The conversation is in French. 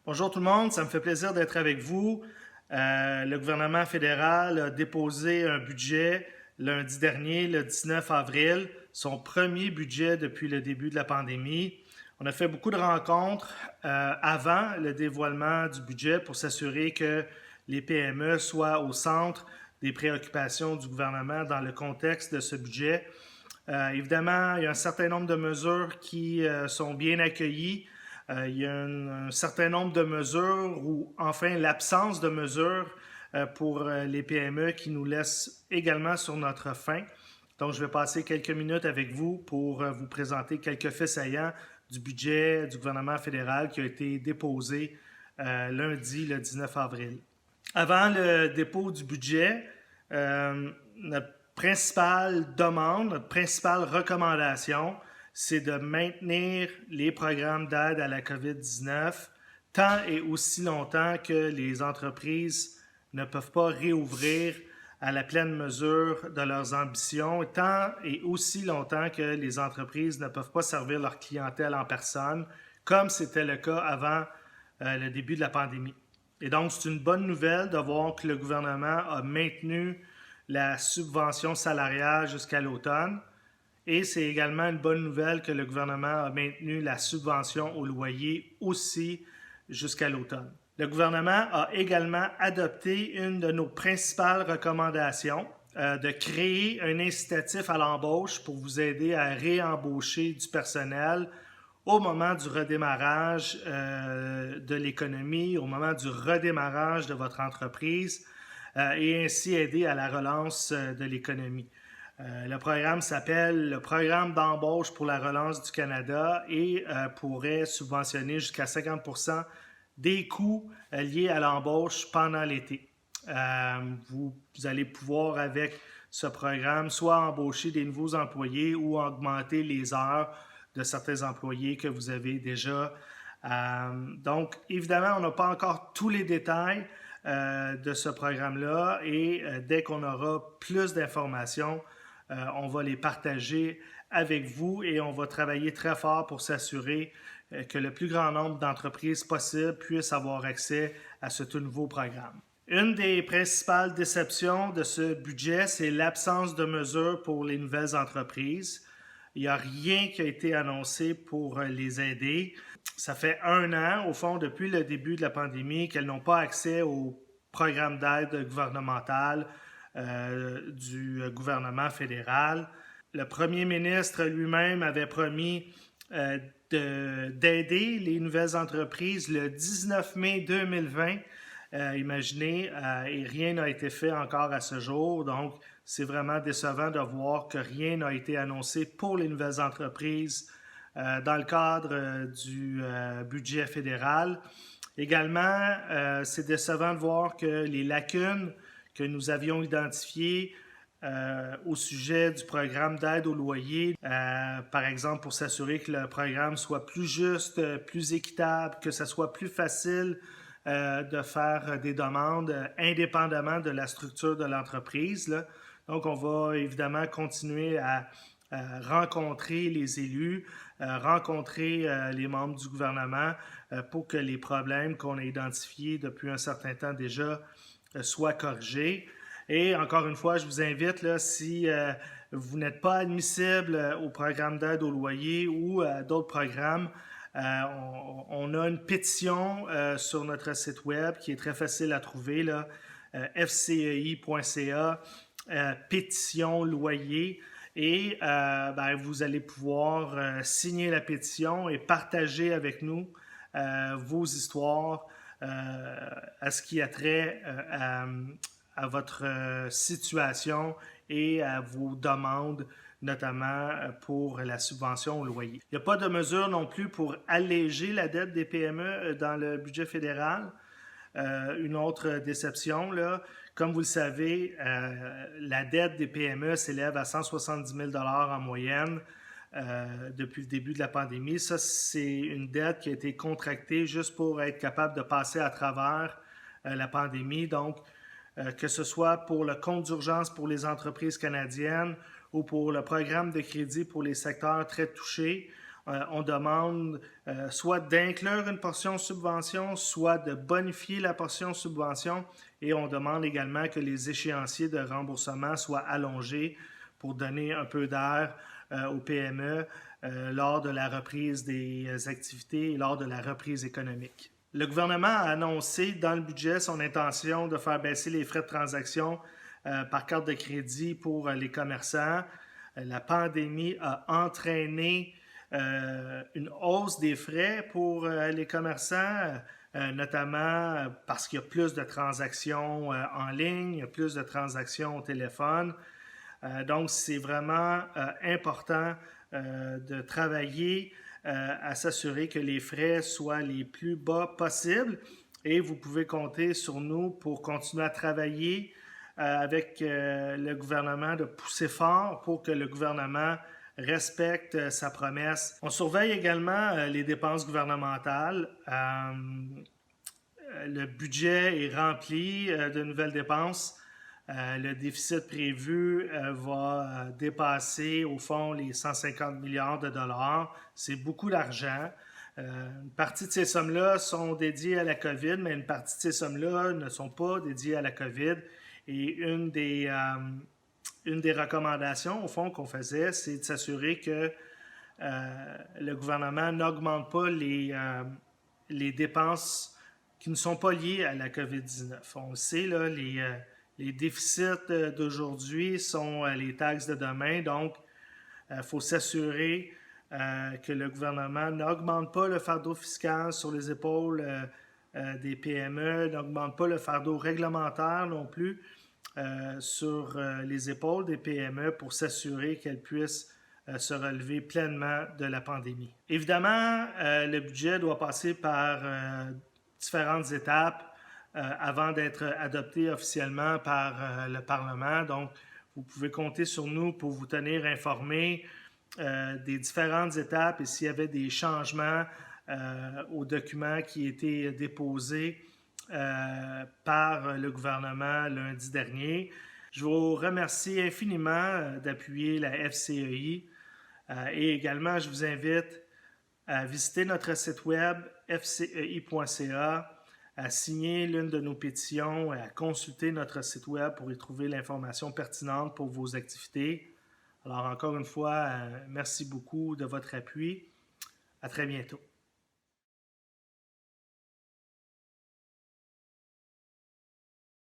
Bonjour tout le monde, ça me fait plaisir d'être avec vous. Le gouvernement fédéral a déposé un budget lundi dernier, le 19 avril, son premier budget depuis le début de la pandémie. On a fait beaucoup de rencontres avant le dévoilement du budget pour s'assurer que les PME soient au centre des préoccupations du gouvernement dans le contexte de ce budget. Évidemment, il y a un certain nombre de mesures qui sont bien accueillies. Il y a un certain nombre de mesures ou enfin l'absence de mesures pour les PME qui nous laissent également sur notre faim. Donc, je vais passer quelques minutes avec vous pour vous présenter quelques faits saillants du budget du gouvernement fédéral qui a été déposé lundi, le 19 avril. Avant le dépôt du budget, notre principale demande, notre principale recommandation, c'est de maintenir les programmes d'aide à la COVID-19 tant et aussi longtemps que les entreprises ne peuvent pas réouvrir à la pleine mesure de leurs ambitions, tant et aussi longtemps que les entreprises ne peuvent pas servir leur clientèle en personne, comme c'était le cas avant le début de la pandémie. Et donc, c'est une bonne nouvelle de voir que le gouvernement a maintenu la subvention salariale jusqu'à l'automne. Et c'est également une bonne nouvelle que le gouvernement a maintenu la subvention au loyer aussi jusqu'à l'automne. Le gouvernement a également adopté une de nos principales recommandations, de créer un incitatif à l'embauche pour vous aider à réembaucher du personnel au moment du redémarrage de l'économie, au moment du redémarrage de votre entreprise et ainsi aider à la relance de l'économie. Le programme s'appelle le Programme d'embauche pour la relance du Canada et pourrait subventionner jusqu'à 50% des coûts liés à l'embauche pendant l'été. Vous allez pouvoir, avec ce programme, soit embaucher des nouveaux employés ou augmenter les heures de certains employés que vous avez déjà. Donc, évidemment, on n'a pas encore tous les détails de ce programme-là et dès qu'on aura plus d'informations, on va les partager avec vous et on va travailler très fort pour s'assurer que le plus grand nombre d'entreprises possible puissent avoir accès à ce tout nouveau programme. Une des principales déceptions de ce budget, c'est l'absence de mesures pour les nouvelles entreprises. Il n'y a rien qui a été annoncé pour les aider. Ça fait 1 an, au fond, depuis le début de la pandémie, qu'elles n'ont pas accès au programme d'aide gouvernementale du gouvernement fédéral. Le premier ministre lui-même avait promis d'aider les nouvelles entreprises le 19 mai 2020. Imaginez, et rien n'a été fait encore à ce jour. Donc, c'est vraiment décevant de voir que rien n'a été annoncé pour les nouvelles entreprises dans le cadre du budget fédéral. Également, c'est décevant de voir que les lacunes que nous avions identifiées au sujet du programme d'aide au loyer, par exemple pour s'assurer que le programme soit plus juste, plus équitable, que ce soit plus facile de faire des demandes indépendamment de la structure de l'entreprise, là. Donc, on va évidemment continuer à rencontrer les élus, rencontrer les membres du gouvernement pour que les problèmes qu'on a identifiés depuis un certain temps déjà soient corrigés. Et encore une fois, je vous invite, là, si vous n'êtes pas admissible au programme d'aide au loyer ou à d'autres programmes, on a une pétition sur notre site web qui est très facile à trouver, là, fcei.ca, pétition loyer. Et vous allez pouvoir signer la pétition et partager avec nous vos histoires à ce qui a trait à votre situation et à vos demandes, notamment pour la subvention au loyer. Il n'y a pas de mesure non plus pour alléger la dette des PME dans le budget fédéral. Une autre déception, là, comme vous le savez, la dette des PME s'élève à 170 000 $ en moyenne depuis le début de la pandémie. Ça, c'est une dette qui a été contractée juste pour être capable de passer à travers la pandémie. Donc, que ce soit pour le compte d'urgence pour les entreprises canadiennes ou pour le programme de crédit pour les secteurs très touchés, On demande soit d'inclure une portion subvention, soit de bonifier la portion subvention, et on demande également que les échéanciers de remboursement soient allongés pour donner un peu d'air aux PME lors de la reprise des activités et lors de la reprise économique. Le gouvernement a annoncé dans le budget son intention de faire baisser les frais de transaction par carte de crédit pour les commerçants. La pandémie a entraîné une hausse des frais pour les commerçants, notamment parce qu'il y a plus de transactions en ligne, il y a plus de transactions au téléphone. Donc, c'est vraiment important de travailler à s'assurer que les frais soient les plus bas possibles. Et vous pouvez compter sur nous pour continuer à travailler avec le gouvernement, de pousser fort pour que le gouvernement respecte sa promesse. On surveille également les dépenses gouvernementales. Le budget est rempli de nouvelles dépenses. Le déficit prévu va dépasser, au fond, les 150 milliards de dollars. C'est beaucoup d'argent. Une partie de ces sommes-là sont dédiées à la COVID, mais une partie de ces sommes-là ne sont pas dédiées à la COVID. Et une des recommandations, au fond, qu'on faisait, c'est de s'assurer que le gouvernement n'augmente pas les dépenses qui ne sont pas liées à la COVID-19. On le sait, là, les déficits d'aujourd'hui sont les taxes de demain, donc il faut s'assurer que le gouvernement n'augmente pas le fardeau fiscal sur les épaules des PME, n'augmente pas le fardeau réglementaire non plus sur les épaules des PME pour s'assurer qu'elles puissent se relever pleinement de la pandémie. Évidemment, le budget doit passer par différentes étapes avant d'être adopté officiellement par le Parlement. Donc, vous pouvez compter sur nous pour vous tenir informés des différentes étapes et s'il y avait des changements aux documents qui étaient déposés par le gouvernement lundi dernier. Je vous remercie infiniment d'appuyer la FCEI et également je vous invite à visiter notre site web fcei.ca, à signer l'une de nos pétitions et à consulter notre site web pour y trouver l'information pertinente pour vos activités. Alors encore une fois, merci beaucoup de votre appui. À très bientôt.